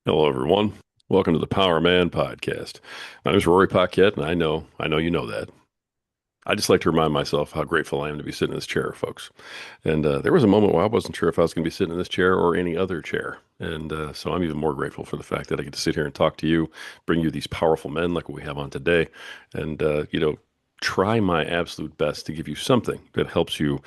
Hello, everyone. Welcome to the Power Man podcast. My name is Rory Paquette, and I know you know that. I just like to remind myself how grateful I am to be sitting in this chair, folks. And there was a moment where I wasn't sure if I was going to be sitting in this chair or any other chair. And so I'm even more grateful for the fact that I get to sit here and talk to you, bring you these powerful men like what we have on today, and, try my absolute best to give you something that helps you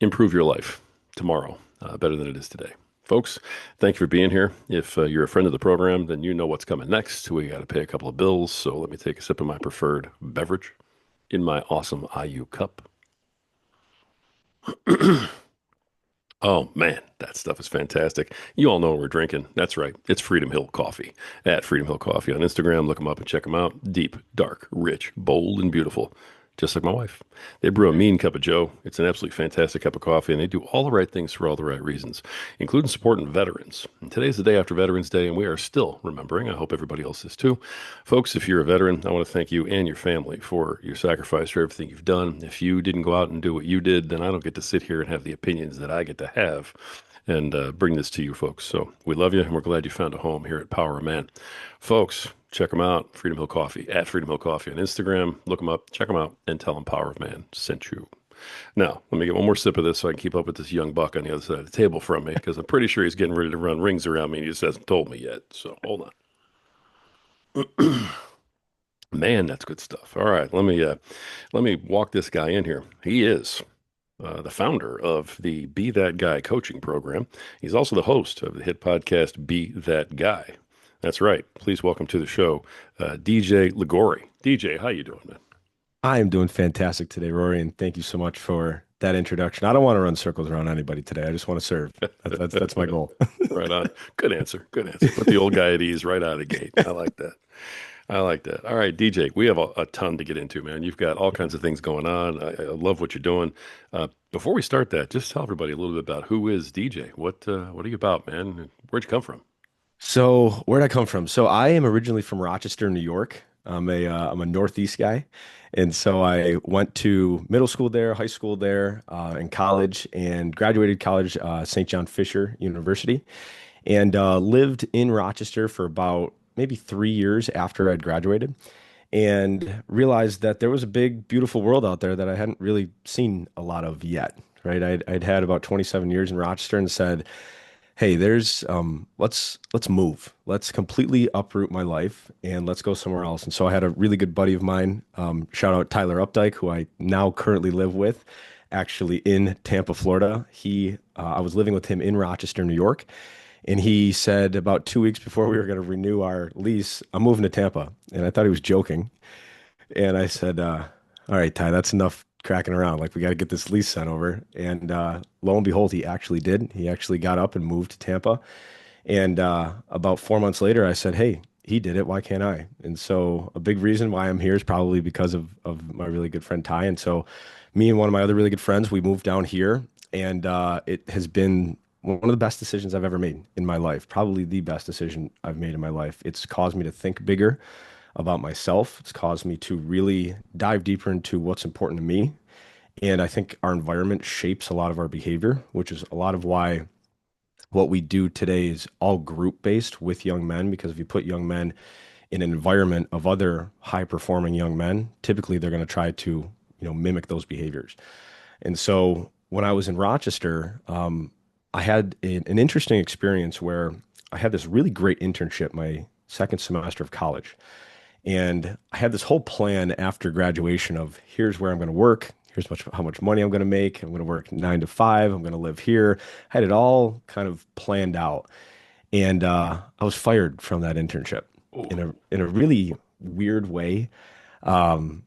improve your life tomorrow better than it is today. Folks, thank you for being here. If you're a friend of the program, then you know what's coming next. We got to pay a couple of bills, so let me take a sip of my preferred beverage in my awesome IU cup. Oh man, that stuff is fantastic. You all know what we're drinking. That's right. It's Freedom Hill Coffee. At Freedom Hill Coffee on Instagram. Look them up and check them out. Deep, dark, rich, bold, and beautiful. Just like my wife. They brew a mean cup of Joe. It's an absolutely fantastic cup of coffee, and they do all the right things for all the right reasons, including supporting veterans. And today's the day after Veterans Day, and we are still remembering. I hope everybody else is too. Folks, if you're a veteran, I want to thank you and your family for your sacrifice, for everything you've done. If you didn't go out and do what you did, then I don't get to sit here and have the opinions that I get to have and bring this to you folks. So we love you, and we're glad you found a home here at Power of Man. Folks, check them out, Freedom Hill Coffee, at Freedom Hill Coffee on Instagram. Look them up, check them out, and tell them Power of Man sent you. Now, let me get one more sip of this so I can keep up with this young buck on the other side of the table from me, because I'm pretty sure he's getting ready to run rings around me, and he just hasn't told me yet. So hold on. Man, that's good stuff. All right, let me walk this guy in here. He is the founder of the Be That Guy coaching program. He's also the host of the hit podcast Be That Guy. That's right. Please welcome to the show, DJ Logory. DJ, how you doing, man? I am doing fantastic today, Rory, and thank you so much for that introduction. I don't want to run circles around anybody today. I just want to serve. That's my goal. Right on. Good answer. Good answer. Put the old guy at ease right out of the gate. I like that. I like that. All right, DJ, we have a ton to get into, man. You've got all kinds of things going on. I love what you're doing. Before we start that, just tell everybody a little bit about who is DJ. What are you about, man? Where'd you come from? So, where'd I come from? So, I am originally from Rochester, New York. I'm a Northeast guy, and so I went to middle school there, high school there, and college, and graduated college, St. John Fisher University, and lived in Rochester for about maybe 3 years after I'd graduated. And realized that there was a big, beautiful world out there that I hadn't really seen a lot of yet, right? I'd had about 27 years in Rochester and said, hey, let's move. Let's completely uproot my life and let's go somewhere else. And so I had a really good buddy of mine, shout out Tyler Updike, who I now currently live with, actually in Tampa, Florida. I was living with him in Rochester, New York. And he said about 2 weeks before we were going to renew our lease, I'm moving to Tampa. And I thought he was joking. And I said, all right, Ty, that's enough cracking around. Like, we got to get this lease sent over. And lo and behold, he actually did. He actually got up and moved to Tampa. And about 4 months later, I said, hey, he did it. Why can't I? And so a big reason why I'm here is probably because of my really good friend Ty. And so me and one of my other really good friends, we moved down here. And it has been one of the best decisions I've ever made in my life. Probably the best decision I've made in my life. It's caused me to think bigger about myself. It's caused me to really dive deeper into what's important to me. And I think our environment shapes a lot of our behavior, which is a lot of why what we do today is all group based with young men. Because if you put young men in an environment of other high performing young men, typically they're going to try to, mimic those behaviors. And so when I was in Rochester, I had an interesting experience where I had this really great internship my second semester of college. And I had this whole plan after graduation of here's where I'm going to work. How much money I'm going to make. I'm going to work 9 to 5. I'm going to live here. I had it all kind of planned out. And I was fired from that internship Oh, in a really weird way. Um,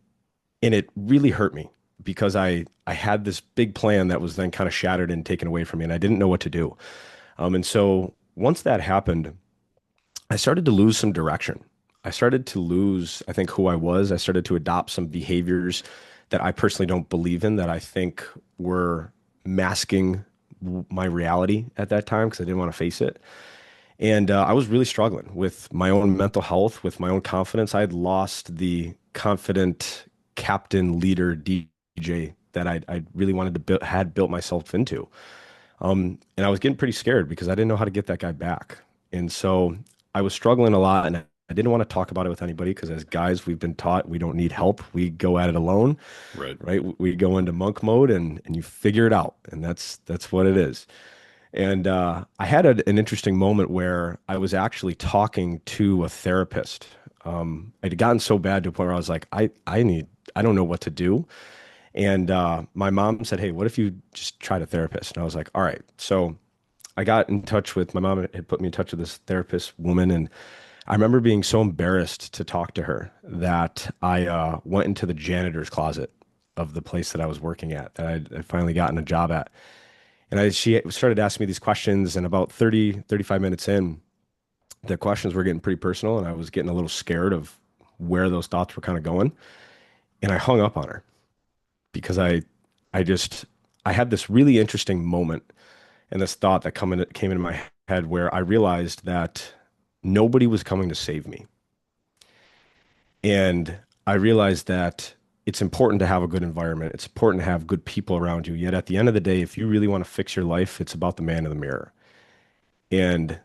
and it really hurt me because I had this big plan that was then kind of shattered and taken away from me. And I didn't know what to do. And so once that happened, I started to lose some direction. I started to lose, I think, who I was. I started to adopt some behaviors that I personally don't believe in, that I think were masking my reality at that time because I didn't want to face it. And I was really struggling with my own mental health, with my own confidence. I had lost the confident captain, leader, DJ that I really wanted to build, had built myself into. And I was getting pretty scared because I didn't know how to get that guy back. And so I was struggling a lot and I didn't want to talk about it with anybody because as guys, we've been taught we don't need help. We go at it alone, Right. right? We go into monk mode and you figure it out. And that's what it is. And I had an interesting moment where I was actually talking to a therapist. It had gotten so bad to a point where I was like, I don't know what to do. And my mom said, "Hey, what if you just tried a therapist?" And I was like, "All right." So I got in touch with my mom had put me in touch with this therapist woman, and I remember being so embarrassed to talk to her that I went into the janitor's closet of the place that I was working at, that I'd finally gotten a job at. And she started asking me these questions, and about 35 minutes in, the questions were getting pretty personal, and I was getting a little scared of where those thoughts were kind of going. And I hung up on her because I just, I had this really interesting moment and this thought that came into my head where I realized that nobody was coming to save me. And I realized that it's important to have a good environment. It's important to have good people around you. Yet at the end of the day, if you really want to fix your life, it's about the man in the mirror. And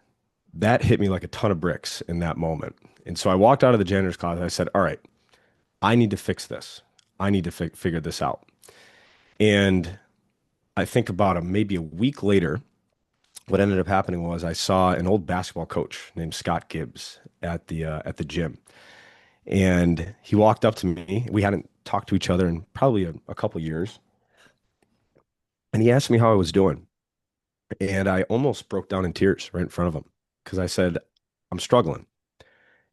that hit me like a ton of bricks in that moment. And so I walked out of the janitor's closet. I said, all right, I need to fix this. I need to figure this out. And I think about maybe a week later, what ended up happening was I saw an old basketball coach named Scott Gibbs at the gym. And he walked up to me. We hadn't talked to each other in probably a couple years. And he asked me how I was doing. And I almost broke down in tears right in front of him because I said, I'm struggling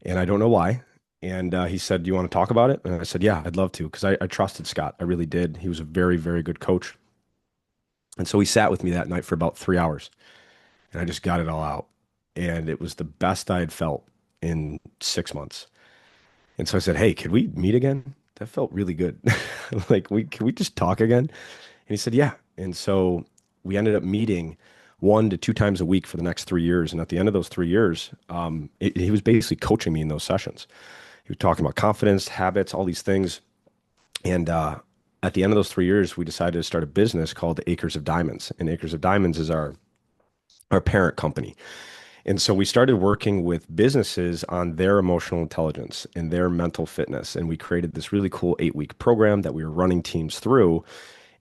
and I don't know why. And he said, do you want to talk about it? And I said, yeah, I'd love to because I trusted Scott. I really did. He was a very, very good coach. And so he sat with me that night for about 3 hours and I just got it all out. And it was the best I had felt in 6 months. And so I said, hey, could we meet again? That felt really good. Like, can we just talk again? And he said, yeah. And so we ended up meeting 1 to 2 times a week for the next 3 years. And at the end of those 3 years, he was basically coaching me in those sessions. He was talking about confidence, habits, all these things. And at the end of those 3 years, we decided to start a business called Acres of Diamonds. And Acres of Diamonds is our parent company. And so we started working with businesses on their emotional intelligence and their mental fitness. And we created this really cool 8 week program that we were running teams through.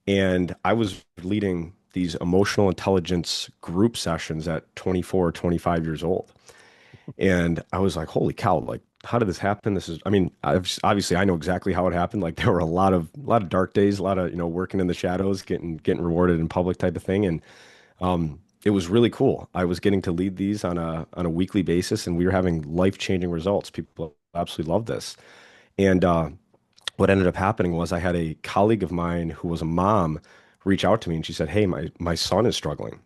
And I was leading these emotional intelligence group sessions at 24 or 25 years old. And I was like, holy cow, like, how did this happen? This is, I mean, obviously I know exactly how it happened. Like there were a lot of dark days, a lot of, working in the shadows, getting rewarded in public type of thing. And it was really cool. I was getting to lead these on a weekly basis, and we were having life-changing results. People absolutely loved this. And what ended up happening was I had a colleague of mine who was a mom reach out to me, and she said, "Hey, my son is struggling,"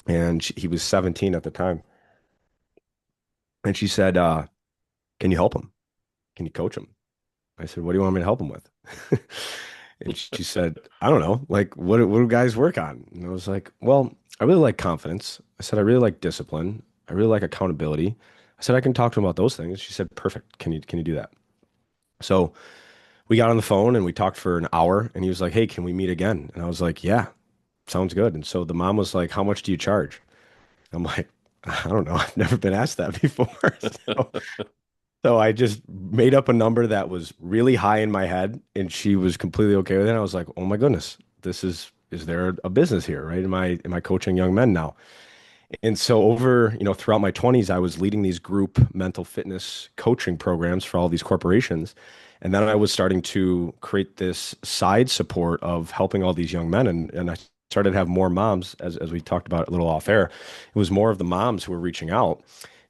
and he was 17 at the time. And she said, "Can you help him? Can you coach him?" I said, "What do you want me to help him with?" And she said, "I don't know. Like, what do guys work on?" And I was like, "Well, I really like confidence." I said, "I really like discipline. I really like accountability." I said, "I can talk to him about those things." She said, "Perfect. Can you do that?" So we got on the phone and we talked for an hour, and he was like, "Hey, can we meet again?" And I was like, "Yeah, sounds good." And so the mom was like, "How much do you charge?" I'm like, "I don't know. I've never been asked that before." So I just made up a number that was really high in my head, and she was completely okay with it. I was like, "Oh my goodness, is there a business here, right? Am I coaching young men now?" And so over, throughout my 20s, I was leading these group mental fitness coaching programs for all these corporations. And then I was starting to create this side support of helping all these young men. And I started to have more moms, as we talked about a little off air. It was more of the moms who were reaching out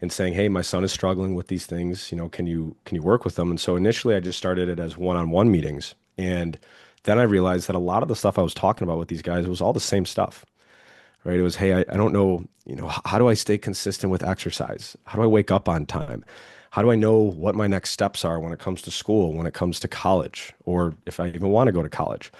and saying, "Hey, my son is struggling with these things. Can you work with them?" And so initially I just started it as one-on-one meetings. And then I realized that a lot of the stuff I was talking about with these guys was all the same stuff, right? It was, hey, I don't know, how do I stay consistent with exercise? How do I wake up on time? How do I know what my next steps are when it comes to school, when it comes to college, or if I even want to go to college,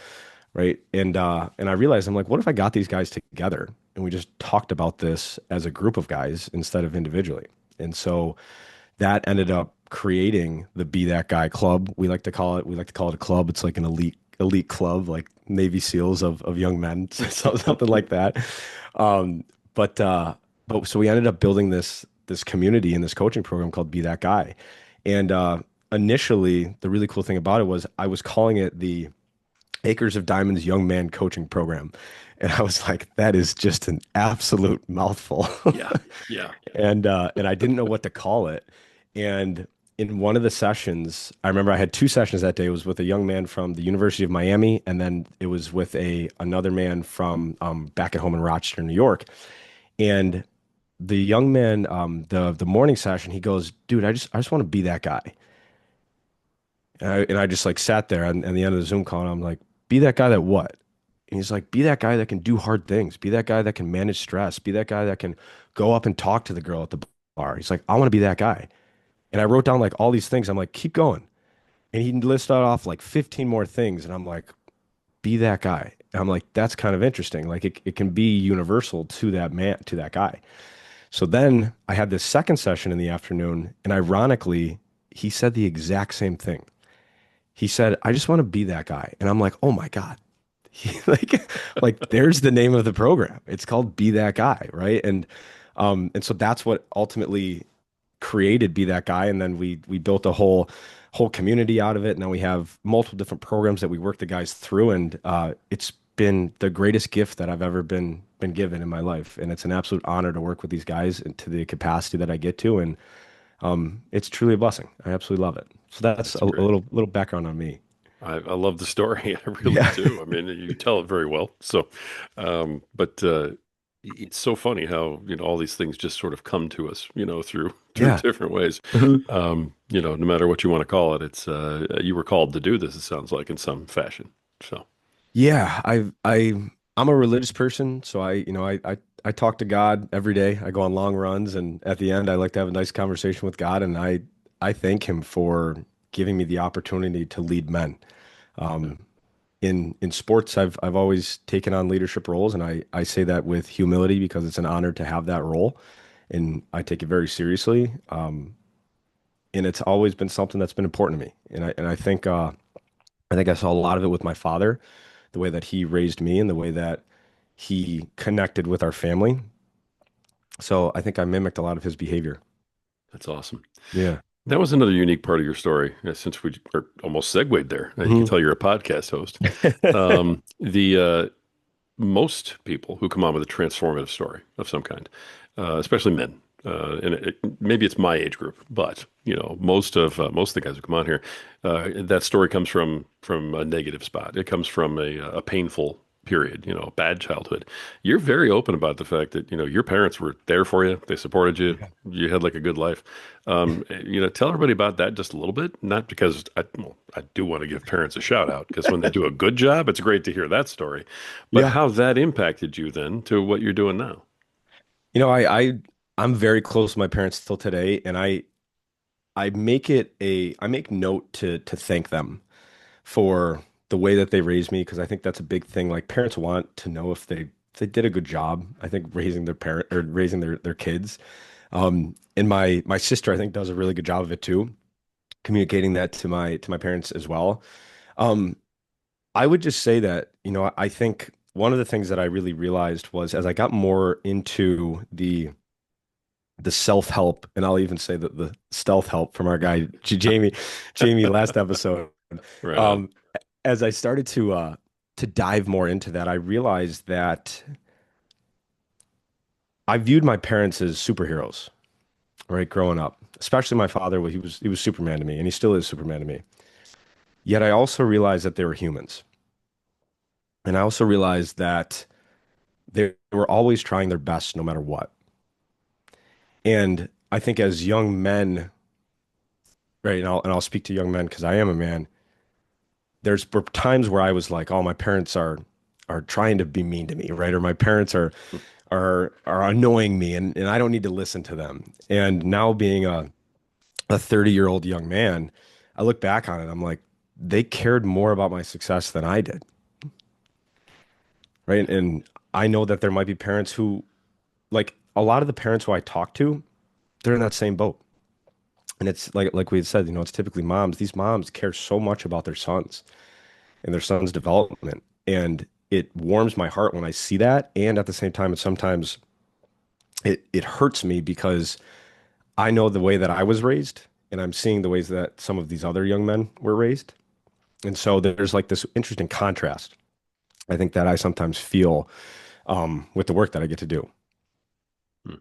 right? And I realized I'm like, what if I got these guys together and we just talked about this as a group of guys instead of individually? And so that ended up creating the Be That Guy Club. We like to call it. We like to call it a club. It's like an elite club, like Navy SEALs of young men, something like that. Um, but so we ended up building this community in this coaching program called Be That Guy. And initially, the really cool thing about it was I was calling it the Acres of Diamonds Young Man Coaching Program. And I was like, that is just an absolute mouthful. Yeah. Yeah. And I didn't know what to call it. And in one of the sessions, I remember I had two sessions that day. It was with a young man from the University of Miami, and then it was with a another man from back at home in Rochester, New York. And the young man, the morning session, he goes, "Dude, I just want to be that guy." And I just like sat there and the end of the Zoom call, and I'm like, "Be that guy that what?" And he's like, "Be that guy that can do hard things. Be that guy that can manage stress. Be that guy that can go up and talk to the girl at the bar." He's like, "I want to be that guy." And I wrote down like all these things. I'm like, "Keep going." And he listed off like 15 more things. And I'm like, "Be that guy." And I'm like, "That's kind of interesting. Like it can be universal to that man, to that guy." So then I had this second session in the afternoon. And ironically, he said the exact same thing. He said, "I just want to be that guy." And I'm like, "Oh my God." Like there's the name of the program. It's called Be That Guy, right? And so that's what ultimately created Be That Guy. And then we built a whole community out of it. Now we have multiple different programs that we work the guys through, and it's been the greatest gift that I've ever been given in my life. And it's an absolute honor to work with these guys and to the capacity that I get to. And it's truly a blessing. I absolutely love it. So that's That's a great. little background on me. I love the story. I really Yeah. do. I mean, you tell it very well. So, but it's so funny how, all these things just sort of come to us, through Yeah. different ways. Mhm. No matter what you want to call it, it's you were called to do this, it sounds like in some fashion. So, Yeah, I'm a religious person, so I talk to God every day. I go on long runs, and at the end, I like to have a nice conversation with God, and I thank Him for giving me the opportunity to lead men. yeah, In sports, I've always taken on leadership roles, and I say that with humility because it's an honor to have that role, and I take it very seriously. And it's always been something that's been important to me, and I think I saw a lot of it with my father, the way that he raised me and the way that he connected with our family. So I think I mimicked a lot of his behavior. that's awesome. Yeah. That was another unique part of your story. Since we are almost segued there, you can Mhm. tell you're a podcast host. The most people who come on with a transformative story of some kind, especially men, and maybe it's my age group, but most of the guys who come on here, that story comes from a negative spot. It comes from a painful period, a bad childhood. You're very open about the fact that your parents were there for you, they supported you, Yeah. you had like a good life. Tell everybody about that just a little bit. Not because I do want to give parents a shout out because when they do a good job, it's great to hear that story. But Yeah. how that impacted you then to what you're doing now. You know, I'm very close to my parents still today, and I make note to thank them for the way that they raised me because I think that's a big thing. Like parents want to know if they did a good job, I think raising their parent or raising their kids. And my sister I think does a really good job of it too, communicating that to my parents as well. Um, I would just say that, I think one of the things that I really realized was as I got more into the self-help, and I'll even say that the stealth help from our guy Jamie last episode. Right on. Um, as I started to dive more into that, I realized that I viewed my parents as superheroes, right, growing up. Especially my father, he was Superman to me, and he still is Superman to me. Yet I also realized that they were humans. And I also realized that they were always trying their best no matter what. And I think as young men, right, and I'll speak to young men because I am a man, there's times where I was like, oh, my parents are trying to be mean to me, right? Or my parents are annoying me and I don't need to listen to them. And now being a 30-year-old young man, I look back on it, I'm like, they cared more about my success than I did, right? And I know that there might be parents who, like a lot of the parents who I talk to, they're in that same boat. And it's like we had said, it's typically moms. These moms care so much about their sons and their son's development. And it warms my heart when I see that. And at the same time, it sometimes it hurts me because I know the way that I was raised, and I'm seeing the ways that some of these other young men were raised. And so there's like this interesting contrast, I think, that I sometimes feel with the work that I get to do. Hmm.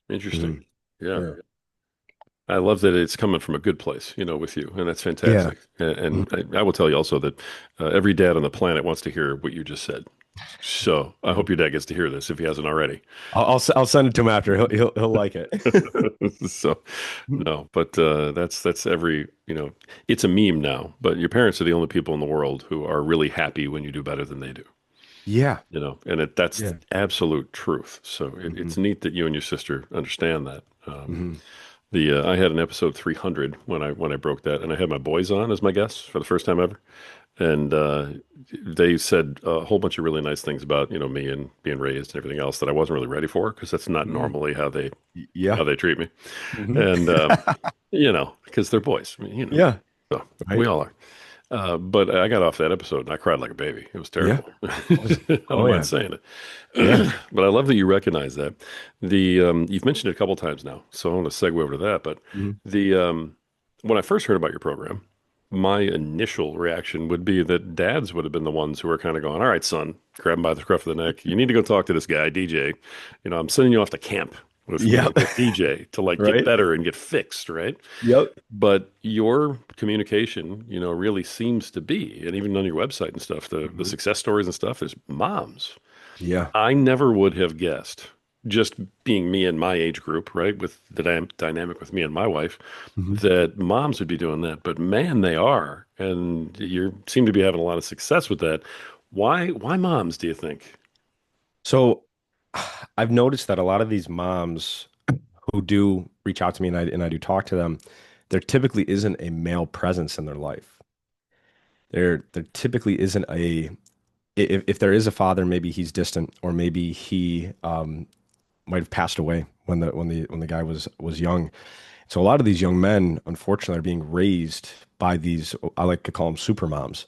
Interesting. Mhm. Yeah. Yeah. I love that it's coming from a good place, with you, and that's Yeah. fantastic. And, Mhm. and I will tell you also that every dad on the planet wants to hear what you just said. So I hope your dad gets to hear this if he hasn't already. I'll send it to him after. He'll like it. So no, but that's it's a meme now, but your parents are the only people in the world who are really happy when you do better than they do. Yeah. And that's Yeah. absolute truth. So Hmm. it's neat that you and your sister understand that. Hmm. The I had an episode 300 when I broke that, and I had my boys on as my guests for the first time ever, and they said a whole bunch of really nice things about me and being raised and everything else that I wasn't really ready for because that's not Hmm. normally how Yeah. they treat me, Hmm. and because they're boys, I mean, Yeah. so we Right. all are. But I got off that episode and I cried like a baby. It was Yeah. terrible. Oh, yeah. I don't Oh, mind yeah. saying it. Yeah. But I love that you recognize that. You've mentioned it a couple times now, so I want to segue over to that. But Mhm. the when I first heard about your program, my initial reaction would be that dads would have been the ones who were kind of going, "All right, son, grab him by the scruff of the neck. You need to go talk to this guy, DJ. I'm sending you off to camp with Yeah. with DJ to like get Right. better and get fixed, right?" Yep. But your communication, really seems to be, and even on your website and stuff, the Hmm. success stories and stuff is moms. Yeah. I never would have guessed, just being me and my age group, right, with the dynamic with me and my wife, Hmm. that moms would be doing that. But man, they are, and you seem to be having a lot of success with that. Why moms, do you think? So I've noticed that a lot of these moms who do reach out to me and I do talk to them, there typically isn't a male presence in their life. There typically isn't a if there is a father, maybe he's distant or maybe he might have passed away when the guy was young. So a lot of these young men, unfortunately, are being raised by these, I like to call them super moms,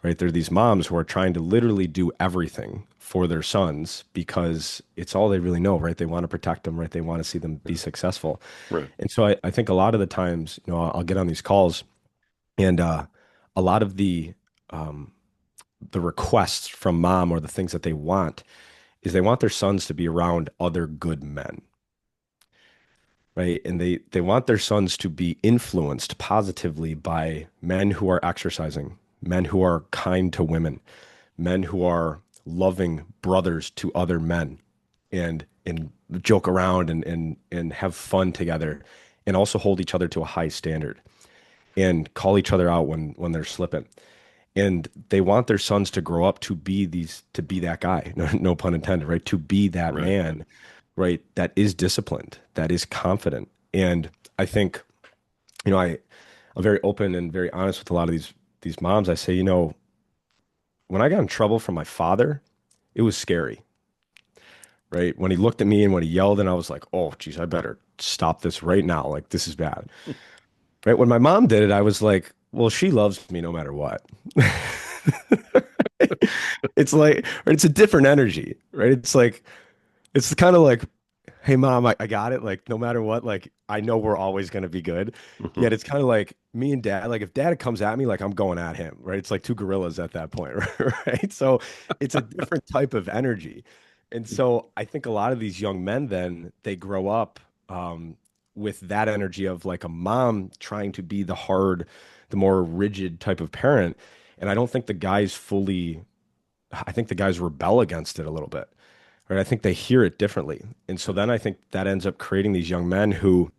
right? They're these moms who are trying to literally do everything for their sons because it's all they really know, right? They want to protect them, right? They want to see them be successful. Right, And so I think a lot of the times, I'll get on these calls and a lot of um, the requests from mom or the things that they want is they want their sons to be around other good men, right? And they want their sons to be influenced positively by men who are exercising, men who are kind to women, men who are loving brothers to other men and joke around and have fun together and also hold each other to a high standard and call each other out when they're slipping. And they want their sons to grow up to be that guy, no pun intended, right? To be that right. man, right? That is disciplined, that is confident. And I think, I'm very open and very honest with a lot of these moms. I say, when I got in trouble from my father, it was scary, right? When he looked at me and when he yelled, and I was like, oh, geez, I better stop this right now. Like, this is bad. Right? When my mom did it, I was like, well, she loves me no matter what. It's like, right, it's a different energy, right? it's kind of like, hey, mom, I got it. Like, no matter what, like, I know we're always going to be good. Hmm. Yet it's kind of like me and dad, like, if dad comes at me, like, I'm going at him, right? It's like two gorillas at that point, right? So it's a different type of energy. And so I think a lot of these young men then they grow up with that energy of like a mom trying to be the more rigid type of parent. And I don't think the guys fully, I think the guys rebel against it a little bit, right? I think they hear it differently. And so then I think that ends up creating these young men who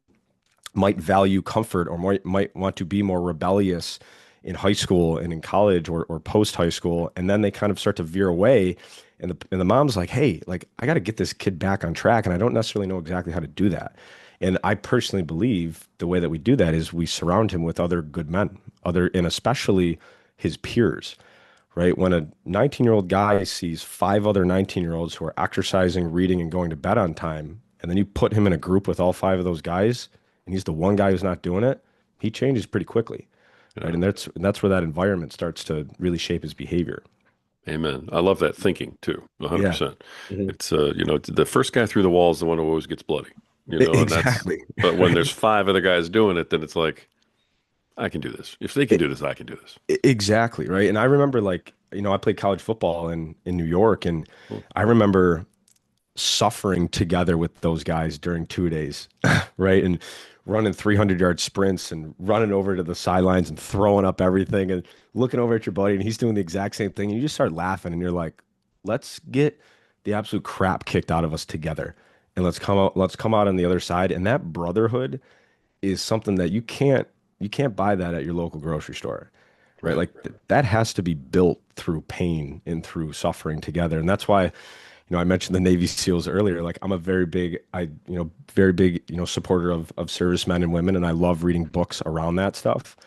might value comfort or might want to be more rebellious in high school and in college or post high school. And then they kind of start to veer away. And the mom's like, hey, like, I got to get this kid back on track. And I don't necessarily know exactly how to do that. And I personally believe the way that we do that is we surround him with other good men, and especially his peers, right? When a 19-year-old guy sees five other 19-year-olds who are exercising, reading, and going to bed on time, and then you put him in a group with all five of those guys, and he's the one guy who's not doing it, he changes pretty quickly, right? Yeah. And that's where that environment starts to really shape his behavior. Amen. I love that thinking too, Yeah. 100%. Mhm. It's the first guy through the wall is the one who always gets bloody. and that's, Exactly. but when Right. there's five other guys doing it, then it's like, I can do this. If they can E- do this, I can do this. Exactly, right. And I remember like, I played college football in New York, and Cool. I remember suffering together with those guys during 2 days, right? And running 300-yard sprints and running over to the sidelines and throwing up everything and looking over at your buddy and he's doing the exact same thing. And you just start laughing and you're like, let's get the absolute crap kicked out of us together. And let's come out on the other side. And that brotherhood is something that you can't buy that at your local grocery store. Right? Right. Like that has to be built through pain and through suffering together. And that's why I mentioned the Navy SEALs earlier. Like I'm a very big, supporter of servicemen and women, and I love reading books around that stuff.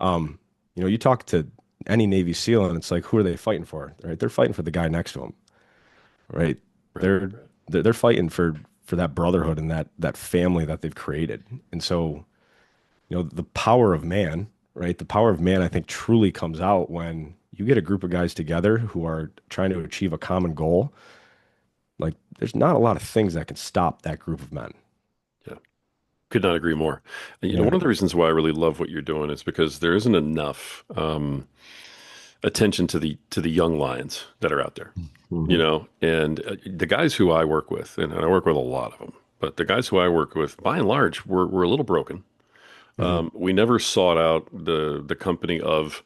You talk to any Navy SEAL, and it's like, who are they fighting for? Right? They're fighting for the guy next to them, right? Right. They're they're fighting for that brotherhood and that family that they've created. And so, the power of man, right? The power of man, I think, truly comes out when you get a group of guys together who are trying to achieve a common goal. Like, there's not a lot of things that can stop that group of men. Yeah. Could not agree more. And, Yeah. one of the reasons why I really love what you're doing is because there isn't enough attention to the young lions that are out there. Hmm. And the guys who I work with, and I work with a lot of them, but the guys who I work with, by and large, were a little broken. Hmm. We never sought out the company of,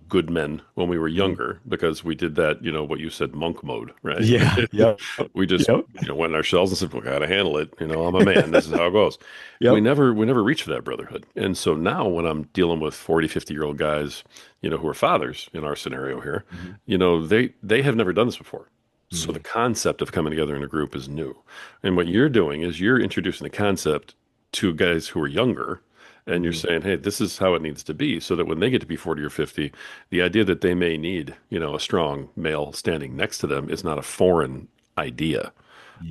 good men when we were Hmm. younger because we did that, what you said, monk mode, right? Yeah. Yep. We just, Yep. went in our shells and said, we gotta handle it. I'm a man. This is how it goes. We Yep. never reached for that brotherhood. And so now when I'm dealing with 40, 50-year-old guys, who are fathers in our scenario here, Hmm. they have never done this before. So the Hmm. concept of coming together in a group is new. And what you're doing is you're introducing the concept to guys who are younger, and you're Hmm. saying, hey, this is how it needs to be, so that when they get to be 40 or 50, the idea that they may need, a strong male standing next to them is not a foreign idea.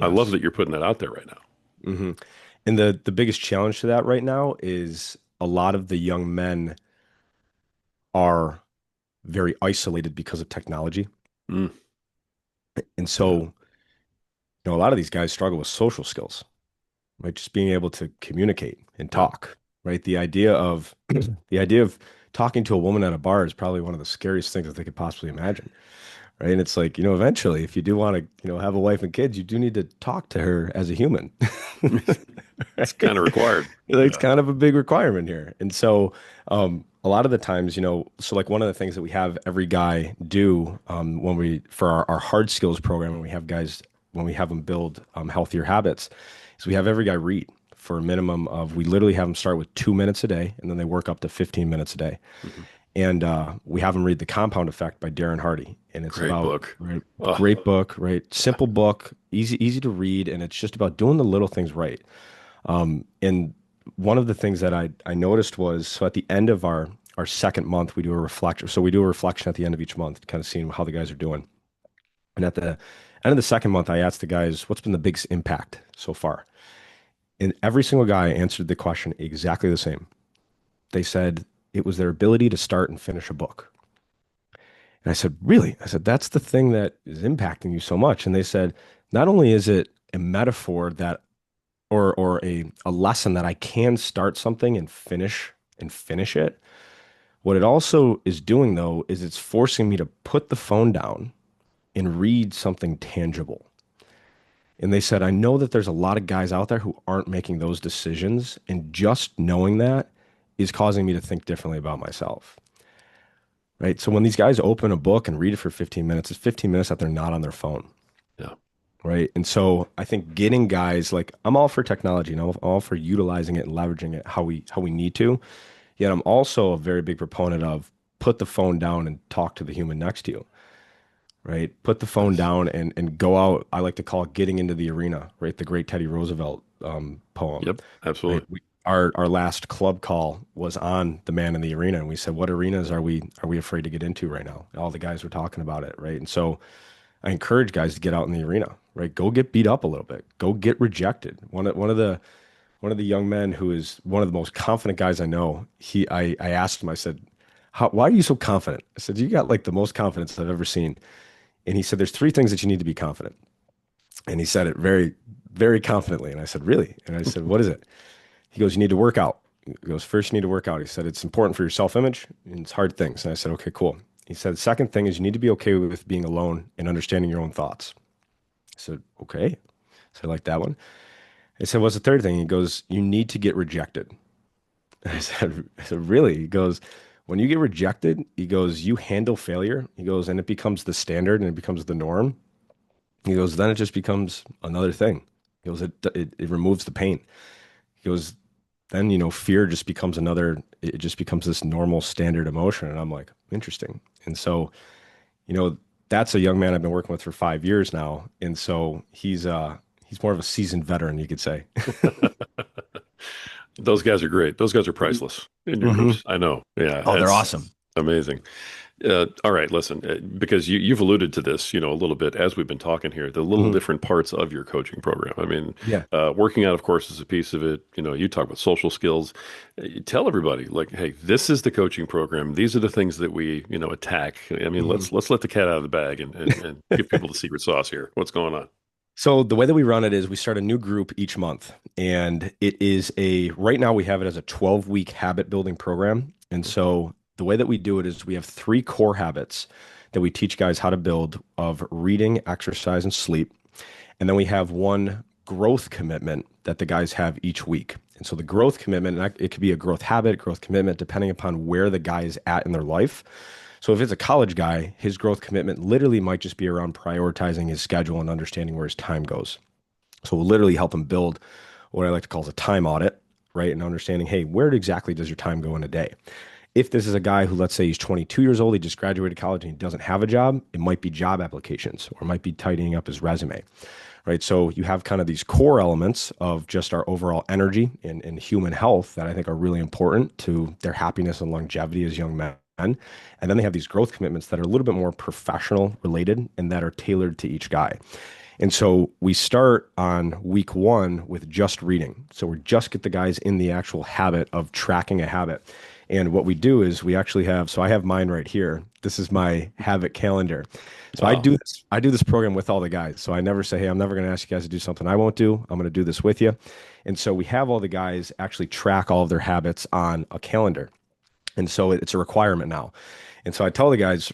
I love Yes. that you're putting that out there right now. Hmm. And the biggest challenge to that right now is a lot of the young men are very isolated because of technology. Mm, And yeah, so, a lot of these guys struggle with social skills, right? Just being able to communicate and yeah. talk, right? The idea of talking to a woman at a bar is probably one of the scariest things that they could possibly imagine, right? And it's like, eventually, if you do want to, have a wife and kids, you do need to talk to her as a human, It's kind right? of required. It's Yeah. kind of a big requirement here. And so, a lot of the times, so like one of the things that we have every guy do when for our hard skills program, when we have guys, when we have them build healthier habits, is we have every guy read for a minimum of, we literally have them start with 2 minutes a day, and then they work up to 15 minutes a day. Mhm. And we have them read The Compound Effect by Darren Hardy. And it's Great about, book. right, Oh, great book, right? yeah. Simple book, easy to read. And it's just about doing the little things right. And one of the things that I noticed was, so at the end of our second month, we do a reflection. So we do a reflection at the end of each month, kind of seeing how the guys are doing. And at the end of the second month, I asked the guys, what's been the biggest impact so far? And every single guy answered the question exactly the same. They said it was their ability to start and finish a book. And I said, really? I said, that's the thing that is impacting you so much. And they said, not only is it a metaphor that, or a lesson that I can start something and finish it. What it also is doing though is it's forcing me to put the phone down and read something tangible. And they said, I know that there's a lot of guys out there who aren't making those decisions, and just knowing that is causing me to think differently about myself. Right? So when these guys open a book and read it for 15 minutes, it's 15 minutes that they're not on their phone. Yeah. Right. And so I think getting guys, like, I'm all for technology and I'm all for utilizing it and leveraging it how we need to. Yet I'm also a very big proponent of put the phone down and talk to the human next to you. Right. Put the phone Nice. down and go out. I like to call it getting into the arena, right? The great Teddy Roosevelt poem. Yep. Right. Absolutely. Our last club call was on the man in the arena, and we said, what arenas are we afraid to get into right now? All the guys were talking about it, right? And so I encourage guys to get out in the arena, right? Go get beat up a little bit. Go get rejected. One of the young men who is one of the most confident guys I know, I asked him, I said, why are you so confident? I said, you got like the most confidence I've ever seen. And he said, there's three things that you need to be confident. And he said it very confidently. And I said, really? And I said, what is it? He goes, you need to work out. He goes, first, you need to work out. He said, it's important for your self-image and it's hard things. And I said, okay, cool. He said, the second thing is you need to be okay with being alone and understanding your own thoughts. I said, okay. So I like that one. I said, what's the third thing? He goes, you need to get rejected. I said, really? He goes, when you get rejected, he goes, you handle failure. He goes, and it becomes the standard and it becomes the norm. He goes, then it just becomes another thing. He goes, it removes the pain. He goes, then, fear just becomes it just becomes this normal standard emotion. And I'm like, interesting. And so, you know, that's a young man I've been working with for 5 years now. And so he's more of a seasoned veteran, you could say. Those guys are great. Those guys are priceless in your Hmm. groups. I know. Yeah, Oh, they're it's awesome. amazing. All right, listen, because you've alluded to this, a little bit as we've been talking here, the little Hmm. different parts of your coaching program. I mean, Yeah. working out, of course, is a piece of it. You talk about social skills. Tell everybody, like, hey, this is the coaching program. These are the things that we, attack. I mean, Hmm. let's let the cat out of the bag and give people the secret sauce here. What's going on? So the way that we run it is we start a new group each month, and right now we have it as a 12-week habit building program. And so the way that we do it is we have three core habits that we teach guys how to build of reading, exercise, and sleep. And then we have one growth commitment that the guys have each week. And so the growth commitment, and it could be a growth habit, growth commitment, depending upon where the guy is at in their life. So if it's a college guy, his growth commitment literally might just be around prioritizing his schedule and understanding where his time goes. So we'll literally help him build what I like to call a time audit, right? And understanding, hey, where exactly does your time go in a day? If this is a guy who, let's say he's 22 years old, he just graduated college and he doesn't have a job, it might be job applications or it might be tidying up his resume, right? So you have kind of these core elements of just our overall energy and human health that I think are really important to their happiness and longevity as young men. And then they have these growth commitments that are a little bit more professional related and that are tailored to each guy. And so we start on week one with just reading. So we just get the guys in the actual habit of tracking a habit. And what we do is we actually have, so I have mine right here. This is my habit calendar. So Wow. I do this program with all the guys. So I never say, hey, I'm never going to ask you guys to do something I won't do. I'm going to do this with you. And so we have all the guys actually track all of their habits on a calendar. And so it's a requirement now. And so I tell the guys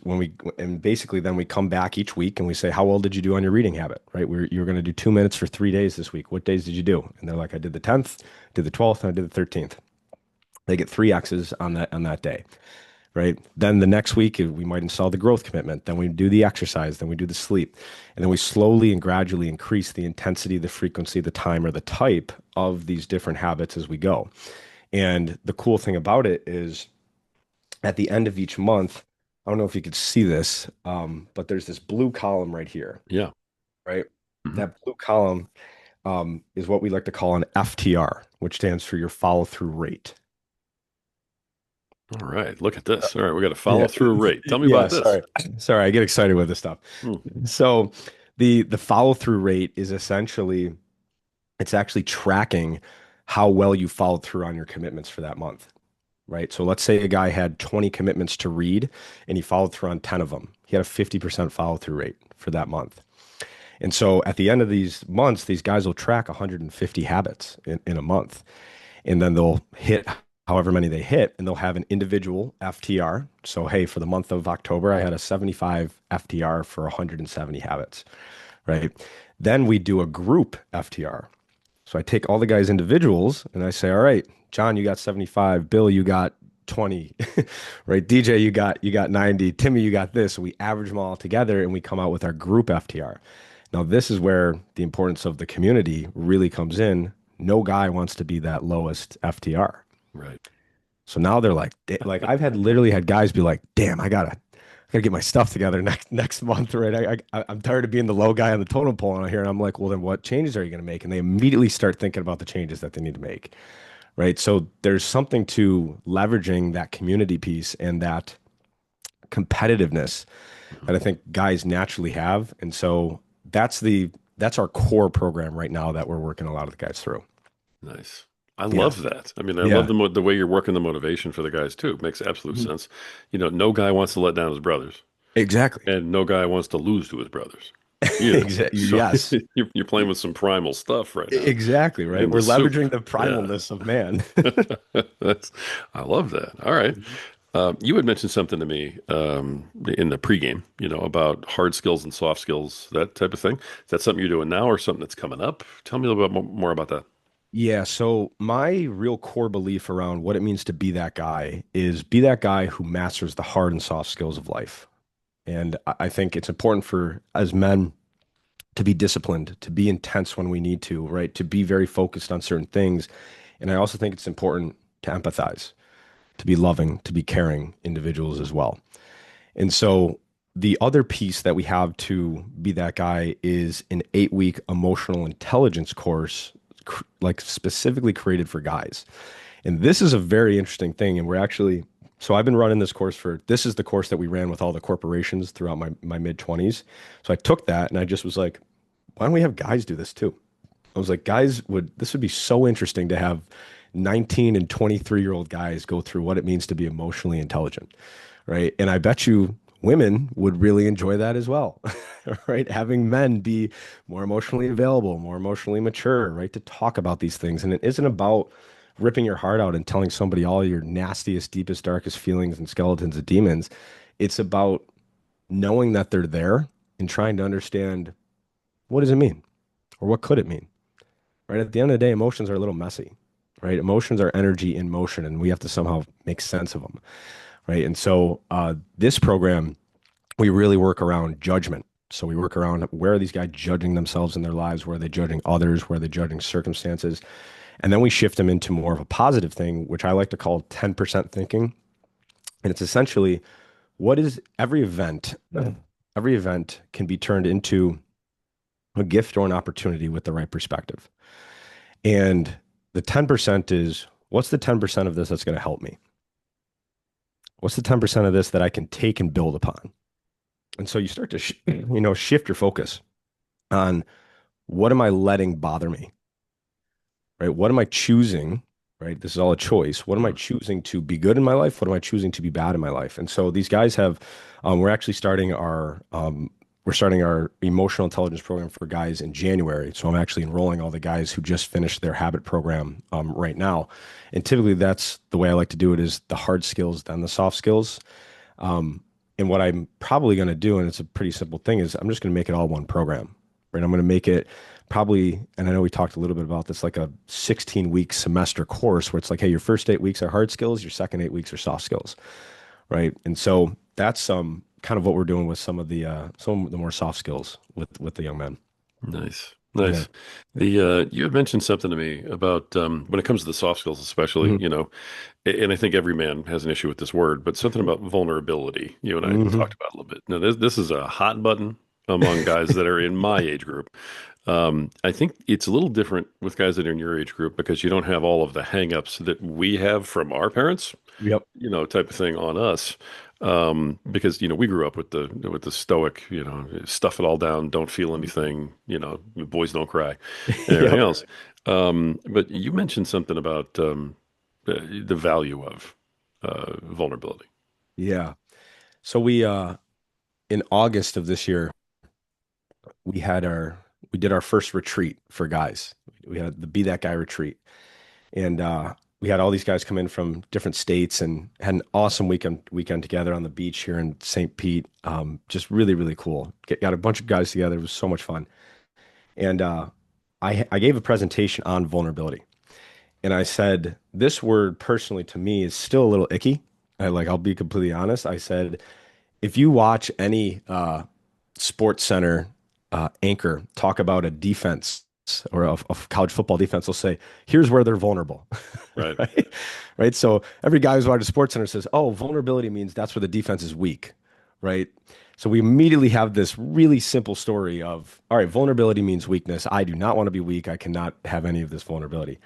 and basically then we come back each week and we say, how well did you do on your reading habit, right? You're going to do 2 minutes for 3 days this week. What days did you do? And they're like, I did the 10th, did the 12th, and I did the 13th. They get three X's on that day, right? Then the next week we might install the growth commitment. Then we do the exercise. Then we do the sleep, and then we slowly and gradually increase the intensity, the frequency, the time, or the type of these different habits as we go. And the cool thing about it is at the end of each month, I don't know if you could see this, but there's this blue column right here, Yeah. right? Mhm. That blue column is what we like to call an FTR, which stands for your follow through rate. All right. Look at this. All right. We got a follow Yeah, through rate. Tell me yeah. about this. Sorry, I get excited with this stuff. Hmm. So the follow through rate is essentially it's actually tracking how well you followed through on your commitments for that month, right? So let's say a guy had 20 commitments to read and he followed through on 10 of them. He had a 50% follow through rate for that month. And so at the end of these months, these guys will track 150 habits in a month. And then they'll hit however many they hit, and they'll have an individual FTR. So, hey, for the month of October, I had a 75 FTR for 170 habits, right? Then we do a group FTR. So I take all the guys' individuals and I say, all right, John, you got 75, Bill, you got 20, right? DJ, you got 90, Timmy, you got this. So we average them all together and we come out with our group FTR. Now, this is where the importance of the community really comes in. No guy wants to be that lowest FTR. Right. So now they're like I've had literally had guys be like, damn, I gotta get my stuff together next month, right? I'm tired of being the low guy on the totem pole on here. And I'm like, well, then what changes are you gonna make? And they immediately start thinking about the changes that they need to make, right? So there's something to leveraging that community piece and that competitiveness Mhm. that I think guys naturally have. And so that's our core program right now that we're working a lot of the guys through. Nice. I Yeah. love that. I mean, I love Yeah. the way you're working the motivation for the guys too. It makes absolute Mhm. sense. No guy wants to let down his brothers, Exactly. and no guy wants to lose to his brothers. So Yes, you're playing with some primal stuff right now exactly, right. in the We're soup. leveraging the Yeah. primalness of man. That's, I love that. All right. You had mentioned something to me in the pregame, about hard skills and soft skills, that type of thing. Is that something you're doing now or something that's coming up? Tell me a little bit more about that. Yeah, so my real core belief around what it means to be that guy is be that guy who masters the hard and soft skills of life. And I think it's important for as men to be disciplined, to be intense when we need to, right? To be very focused on certain things. And I also think it's important to empathize, to be loving, to be caring individuals as well. And so the other piece that we have to be that guy is an 8 week emotional intelligence course, like specifically created for guys. And this is a very interesting thing. And we're actually, so I've been running this course this is the course that we ran with all the corporations throughout my mid 20s. So I took that and I just was like, why don't we have guys do this too? I was like, this would be so interesting to have 19 and 23-year-old guys go through what it means to be emotionally intelligent, right? And I bet you women would really enjoy that as well, right? Having men be more emotionally available, more emotionally mature, right? To talk about these things. And it isn't about ripping your heart out and telling somebody all your nastiest, deepest, darkest feelings and skeletons of demons. It's about knowing that they're there and trying to understand, what does it mean? Or what could it mean? Right? At the end of the day, emotions are a little messy, right? Emotions are energy in motion, and we have to somehow make sense of them, right? And so this program, we really work around judgment. So we work around, where are these guys judging themselves in their lives? Where are they judging others? Where are they judging circumstances? And then we shift them into more of a positive thing, which I like to call 10% thinking. And it's essentially, what is every event can be turned into a gift or an opportunity with the right perspective. And the 10% is, what's the 10% of this that's going to help me? What's the 10% of this that I can take and build upon? And so you start to, shift your focus on, what am I letting bother me? Right? What am I choosing? Right? This is all a choice. What am I Mhm. choosing to be good in my life? What am I choosing to be bad in my life? And so these guys have, we're actually starting our emotional intelligence program for guys in January. So I'm actually enrolling all the guys who just finished their habit program right now. And typically that's the way I like to do it, is the hard skills, then the soft skills. And what I'm probably going to do, and it's a pretty simple thing, is I'm just going to make it all one program, right? I'm going to make it probably, and I know we talked a little bit about this, like a 16-week semester course where it's like, hey, your first 8 weeks are hard skills, your second 8 weeks are soft skills, right? And so that's kind of what we're doing with some of the more soft skills with the young men. Nice. Yeah. Nice. You had mentioned something to me about when it comes to the soft skills, especially, Hmm. and I think every man has an issue with this word, but something about vulnerability. You and I talked Hmm. about a little bit. Now, this is a hot button among guys that are in my age group. I think it's a little different with guys that are in your age group because you don't have all of the hangups that we have from our parents, Yep. type of thing on us. Because we grew up with the stoic, stuff it all down, don't feel anything, boys don't cry, and everything Yep. else. But you mentioned something about the value of vulnerability. Yeah. So in August of this year, we had our we did our first retreat for guys. We had the Be That Guy retreat. And we had all these guys come in from different states and had an awesome weekend together on the beach here in St. Pete. Just really, really cool. Got a bunch of guys together. It was so much fun. And I gave a presentation on vulnerability. And I said, this word personally to me is still a little icky. I'll be completely honest. I said, if you watch any Sports Center anchor talk about a defense or a college football defense, they'll say, here's where they're vulnerable. Right. Right? Right. So every guy who's watched Sports Center says, oh, vulnerability means that's where the defense is weak. Right. So we immediately have this really simple story of, all right, vulnerability means weakness. I do not want to be weak. I cannot have any of this vulnerability.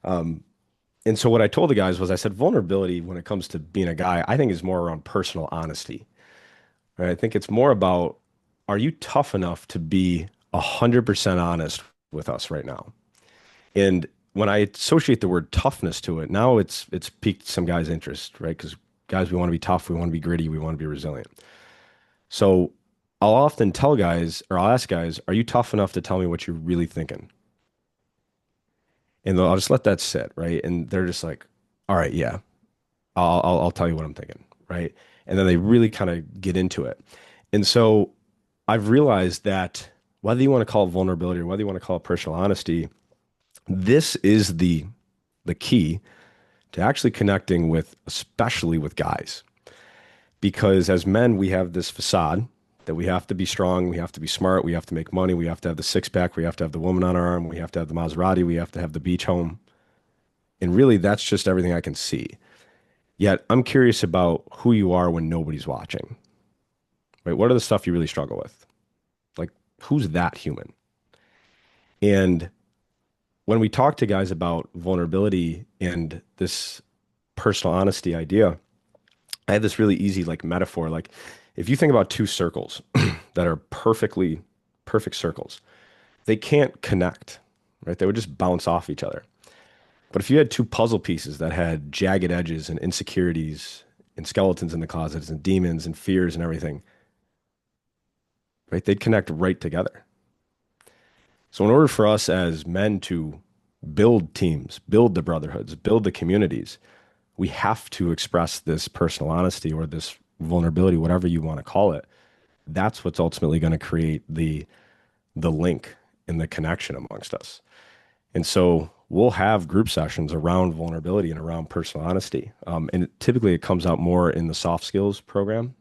And so what I told the guys was, I said, vulnerability when it comes to being a guy, I think is more around personal honesty. Right? I think it's more about, are you tough enough to be 100% honest with us right now? And when I associate the word toughness to it, now it's piqued some guys' interest, right? Because guys, we want to be tough, we want to be gritty, we want to be resilient. So I'll often tell guys, or I'll ask guys, are you tough enough to tell me what you're really thinking? And I'll just let that sit, right? And they're just like, all right, yeah, I'll tell you what I'm thinking, right? And then they really kind of get into it. And so I've realized that whether you want to call it vulnerability or whether you want to call it personal honesty, this is the key to actually connecting with, especially with guys. Because as men, we have this facade that we have to be strong, we have to be smart, we have to make money, we have to have the six pack, we have to have the woman on our arm, we have to have the Maserati, we have to have the beach home. And really, that's just everything I can see. Yet I'm curious about who you are when nobody's watching, right? What are the stuff you really struggle with? Like, who's that human? And when we talk to guys about vulnerability and this personal honesty idea, I have this really easy like metaphor. Like, if you think about two circles that are perfect circles, they can't connect, right? They would just bounce off each other. But if you had two puzzle pieces that had jagged edges and insecurities and skeletons in the closets and demons and fears and everything, right? They'd connect right together. So in order for us as men to build teams, build the brotherhoods, build the communities, we have to express this personal honesty or this vulnerability, whatever you want to call it. That's what's ultimately going to create the link and the connection amongst us. And so we'll have group sessions around vulnerability and around personal honesty. Typically, it comes out more in the soft skills program,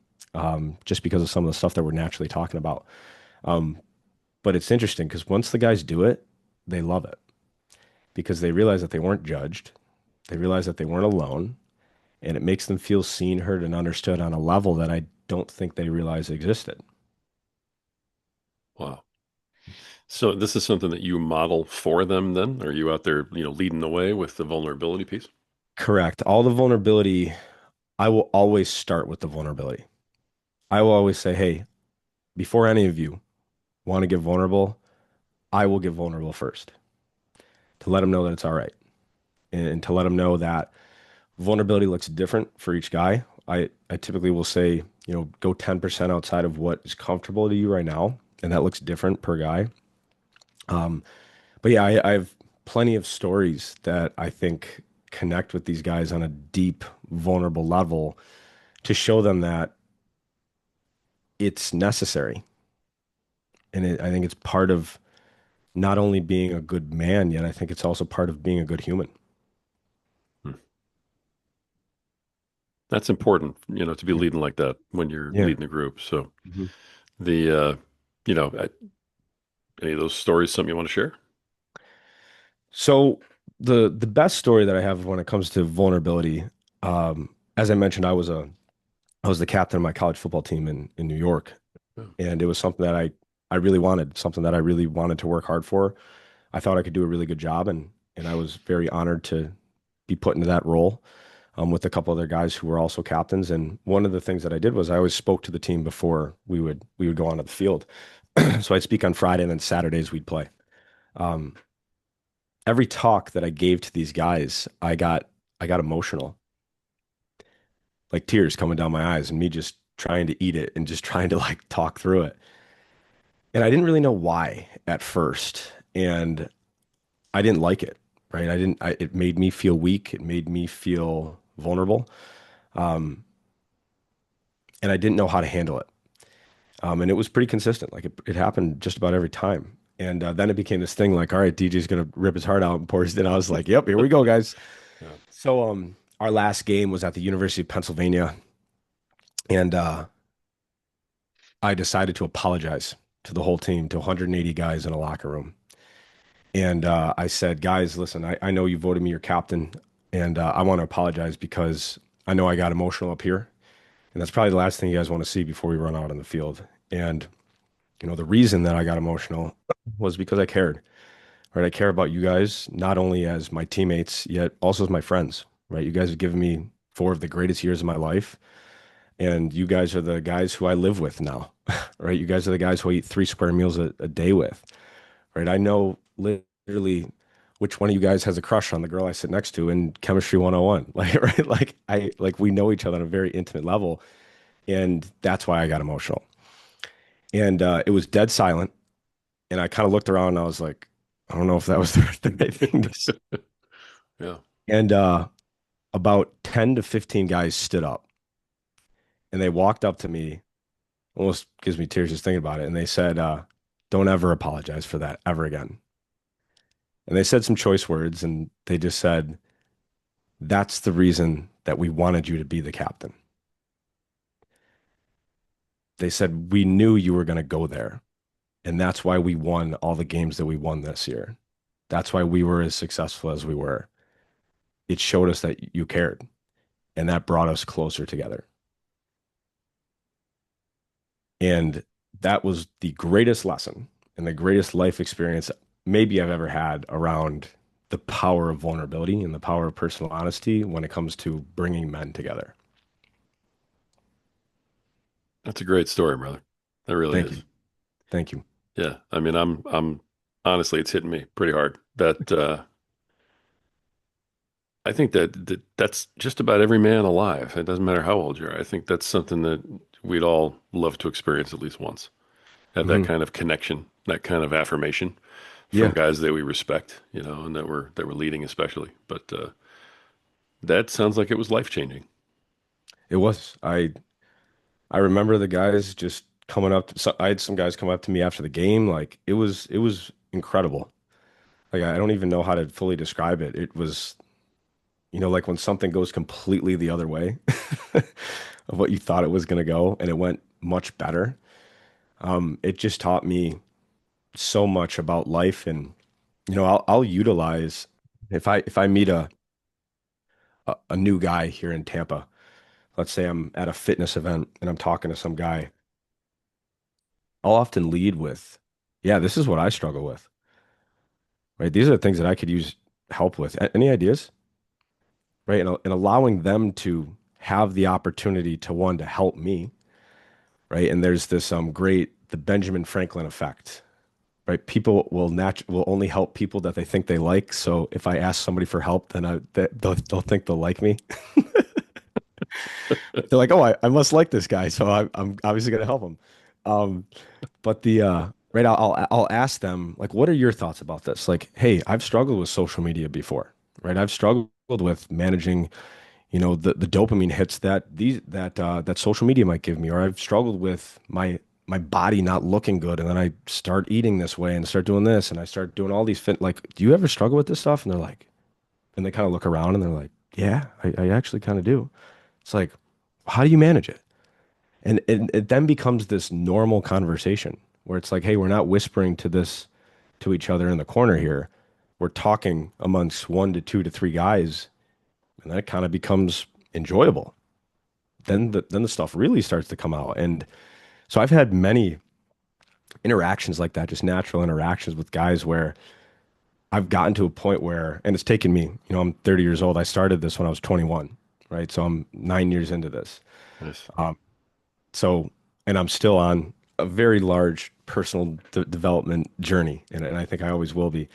just because of some of the stuff that we're naturally talking about. Um, but it's interesting because once the guys do it, they love it because they realize that they weren't judged. They realize that they weren't alone, and it makes them feel seen, heard, and understood on a level that I don't think they realize existed. Wow. So this is something that you model for them then? Are you out there, leading the way with the vulnerability piece? Correct. All the vulnerability, I will always start with the vulnerability. I will always say, hey, before any of you want to get vulnerable, I will get vulnerable first to let them know that it's all right and to let them know that vulnerability looks different for each guy. I typically will say, go 10% outside of what is comfortable to you right now. And that looks different per guy. But yeah, I have plenty of stories that I think connect with these guys on a deep, vulnerable level to show them that it's necessary. And I think it's part of not only being a good man, yet I think it's also part of being a good human. Hmm. That's important, to be Yeah. leading like that when you're Yeah. leading a group. So Mhm. the, you know, uh, any of those stories, something you want to share? So the best story that I have when it comes to vulnerability, as I mentioned, I was the captain of my college football team in New York, Yeah. and it was something that I really wanted, something that I really wanted to work hard for. I thought I could do a really good job, and I was very honored to be put into that role, with a couple other guys who were also captains. And one of the things that I did was I always spoke to the team before we would go onto the field. So I'd speak on Friday, and then Saturdays we'd play. Um, every talk that I gave to these guys, I got emotional, like tears coming down my eyes, and me just trying to eat it and just trying to like talk through it. And I didn't really know why at first, and I didn't like it. Right? It made me feel weak. It made me feel vulnerable. Um, and I didn't know how to handle it. And it was pretty consistent. Like it happened just about every time. And then it became this thing like, all right, DJ's gonna rip his heart out and pour his. And I was like, yep, here we go, guys. Yeah. So our last game was at the University of Pennsylvania, and I decided to apologize to the whole team, to 180 guys in a locker room. And I said, guys, listen, I know you voted me your captain, and I want to apologize because I know I got emotional up here, and that's probably the last thing you guys want to see before we run out on the field. And the reason that I got emotional was because I cared. Right, I care about you guys not only as my teammates, yet also as my friends. Right, you guys have given me four of the greatest years of my life, and you guys are the guys who I live with now. Right, you guys are the guys who I eat 3 square meals a day with. Right, I know literally which one of you guys has a crush on the girl I sit next to in chemistry 101. Like, right, like we know each other on a very intimate level, and that's why I got emotional. And it was dead silent. And I kind of looked around and I was like, I don't know if that was the right thing to say. Yeah. And about 10 to 15 guys stood up and they walked up to me, almost gives me tears just thinking about it. And they said, don't ever apologize for that ever again. And they said some choice words and they just said, that's the reason that we wanted you to be the captain. They said, we knew you were going to go there. And that's why we won all the games that we won this year. That's why we were as successful as we were. It showed us that you cared, and that brought us closer together. And that was the greatest lesson and the greatest life experience maybe I've ever had around the power of vulnerability and the power of personal honesty when it comes to bringing men together. That's a great story, brother. That really Thank is. you. Thank you. Yeah. I mean, I'm honestly, it's hitting me pretty hard. I think that's just about every man alive. It doesn't matter how old you are. I think that's something that we'd all love to experience at least once. Have that Hmm. kind of connection, that kind of affirmation from Yeah, guys that we respect, and that we're leading especially. But that sounds like it was life changing. it was. I remember the guys just coming up. I had some guys come up to me after the game. Like it was incredible. Like I don't even know how to fully describe it. It was, like when something goes completely the other way of what you thought it was going to go, and it went much better. It just taught me so much about life, and I'll utilize if I meet a new guy here in Tampa. Let's say I'm at a fitness event and I'm talking to some guy. I'll often lead with, yeah, this is what I struggle with, right? These are the things that I could use help with. Any ideas, right? And allowing them to have the opportunity to one to help me, right? And there's this great the Benjamin Franklin effect, right? People will only help people that they think they like. So if I ask somebody for help, then they'll think they'll like me. They're like, oh, I must like this guy, so I'm obviously gonna help him. Um, But the right, I'll ask them like, what are your thoughts about this? Like, hey, I've struggled with social media before, right? I've struggled with managing, the dopamine hits that social media might give me, or I've struggled with my body not looking good, and then I start eating this way and start doing this, and I start doing all these fit. Like, do you ever struggle with this stuff? And they're like, and they kind of look around and they're like, yeah, I actually kind of do. It's like, how do you manage it? And it then becomes this normal conversation where it's like, hey, we're not whispering to each other in the corner here. We're talking amongst one to two to three guys, and that kind of becomes enjoyable. Then the stuff really starts to come out. And so I've had many interactions like that, just natural interactions with guys where I've gotten to a point where, and it's taken me, I'm 30 years old. I started this when I was 21, right? So I'm 9 years into this. Nice. So, and I'm still on a very large personal development journey, and I think I always will be.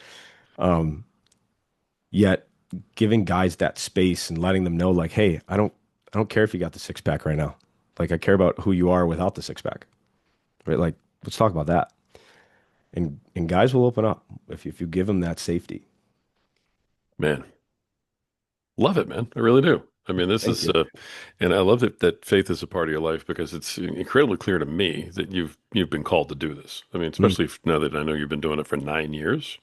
Yet, giving guys that space and letting them know, like, hey, I don't care if you got the six pack right now. Like, I care about who you are without the six pack, right? Like, let's talk about that. And guys will open up if you give them that safety. Man, love it, man. I really do. I mean, this Thank is, you. and I love that faith is a part of your life because it's incredibly clear to me that you've been called to do this. I mean, Mm. especially now that I know you've been doing it for 9 years.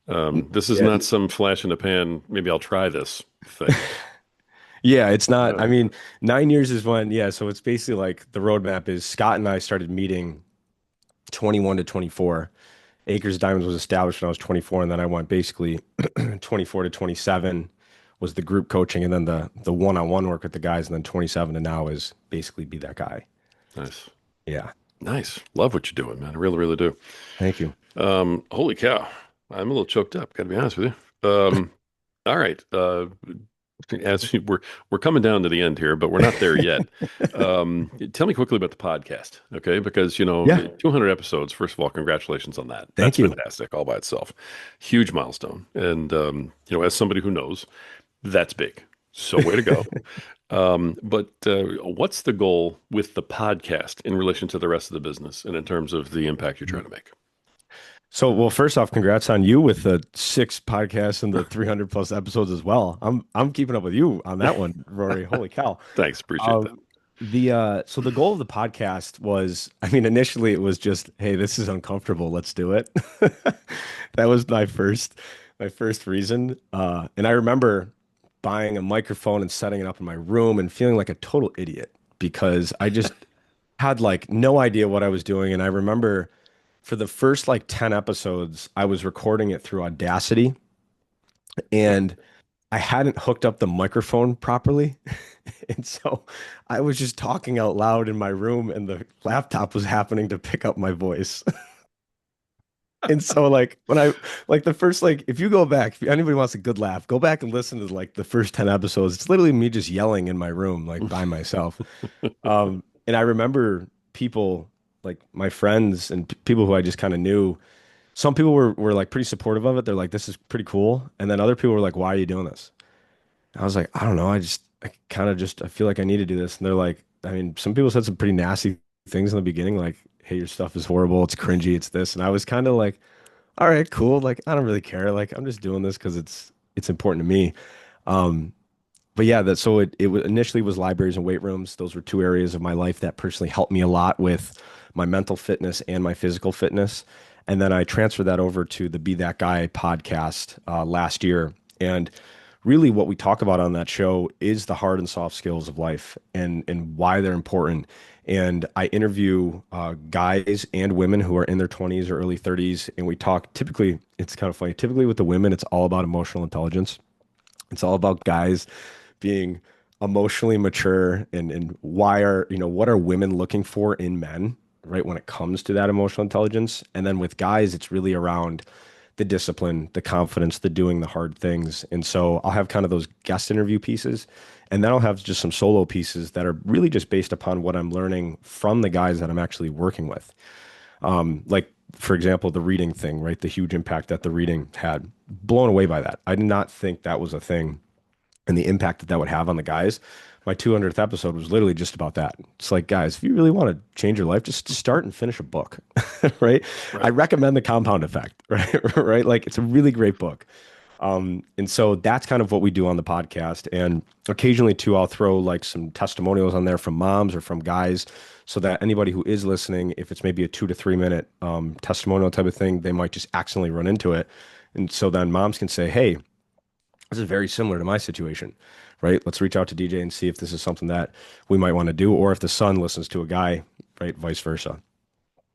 This is Yeah, not some flash in the pan. Maybe I'll try this thing. yeah, it's not. I No, mean, 9 years is when, yeah. So it's basically like the roadmap is Scott and I started meeting 21 to 24. Acres Diamonds was established when I was 24, and then I went basically 24 to 27 was the group coaching, and then the one-on-one work with the guys, and then 27 to now is basically be that guy. nice, Yeah. nice. Love what you're doing, man. I really, really do. Thank you. Holy cow, I'm a little choked up. Got to be honest with you. All right. We're coming down to the end here, but we're not there yet. Tell me quickly about the podcast, okay? Because Yeah. 200 episodes. First of all, congratulations on that. That's Thank you. fantastic, all by itself. Huge milestone. And as somebody who knows, that's big. So way to go. But what's the goal with the podcast in relation to the rest of the business and in terms of the impact you're trying to make? So, well, first off, congrats on you with the 6 podcasts and the 300 plus episodes as well. I'm keeping up with you on that one, Rory. Holy cow. Thanks, appreciate that. Um, so the goal of the podcast was, I mean, initially it was just, hey, this is uncomfortable. Let's do it. That was my first reason. And I remember buying a microphone and setting it up in my room and feeling like a total idiot because I just had like no idea what I was doing. And I remember for the first like 10 episodes, I was recording it through Audacity and I hadn't hooked up the microphone properly. And so I was just talking out loud in my room and the laptop was happening to pick up my voice. And so like when I like the first like if you go back, if anybody wants a good laugh, go back and listen to like the first 10 episodes. It's literally me just yelling in my room like by myself. And I remember people like my friends and people who I just kind of knew. Some people were like pretty supportive of it. They're like, this is pretty cool. And then other people were like, why are you doing this? I was like, I don't know. I kind of just, I feel like I need to do this. And they're like, I mean, some people said some pretty nasty things in the beginning, like, hey, your stuff is horrible. It's cringy. It's this. And I was kind of like, all right, cool. Like, I don't really care. Like, I'm just doing this because it's important to me. Um, but yeah, that so initially was libraries and weight rooms. Those were two areas of my life that personally helped me a lot with my mental fitness and my physical fitness. And then I transferred that over to the Be That Guy podcast last year. And really, what we talk about on that show is the hard and soft skills of life and why they're important. And I interview guys and women who are in their 20s or early 30s, and we talk. Typically, it's kind of funny. Typically, with the women, it's all about emotional intelligence. It's all about guys being emotionally mature and why are, what are women looking for in men, right? When it comes to that emotional intelligence. And then with guys, it's really around the discipline, the confidence, the doing the hard things. And so I'll have kind of those guest interview pieces. And then I'll have just some solo pieces that are really just based upon what I'm learning from the guys that I'm actually working with. Like, for example, the reading thing, right? The huge impact that the reading had. Blown away by that. I did not think that was a thing and the impact that that would have on the guys. My 200th episode was literally just about that. It's like, guys, if you really want to change your life, just start and finish a book, right? I Right. recommend The Compound Effect, right? Right? Like, it's a really great book. And so that's kind of what we do on the podcast. And occasionally, too, I'll throw like some testimonials on there from moms or from guys so that anybody who is listening, if it's maybe a 2 to 3 minute testimonial type of thing, they might just accidentally run into it. And so then moms can say, hey, this is very similar to my situation, right? Let's reach out to DJ and see if this is something that we might want to do, or if the son listens to a guy, right? Vice versa.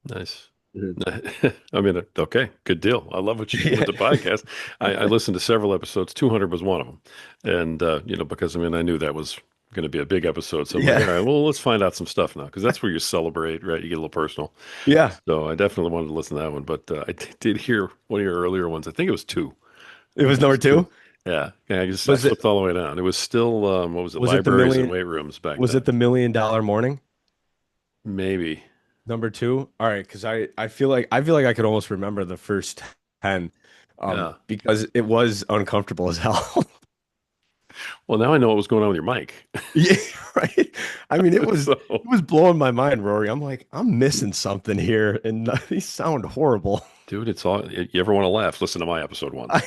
Nice. Mhm. I mean, okay, good deal. I love what you do with Yeah. the podcast. I listened to several episodes. 200 was one of them. And, because I mean, I knew that was going to be a big episode. So I'm like, all Yeah. right, well, let's find out some stuff now because that's where you celebrate, right? You get a little personal. Yeah. So I definitely wanted to listen to that one. But did hear one of your earlier ones. I think it was two. It I was think it number was two. two. Yeah. I Was it flipped all the way down. It was still, what was it? was it the Libraries and million weight rooms back was then. it the $1 million morning? Maybe. Number two? All right, because I feel like I could almost remember the first 10 Yeah. because it was uncomfortable as hell. Well, now I know what was going on with your mic. Yeah, right. I mean, it was So. it was blowing my mind, Rory. I'm like, I'm missing something here, and these sound horrible. Dude, it's all you ever want to laugh, listen to my episode one. I,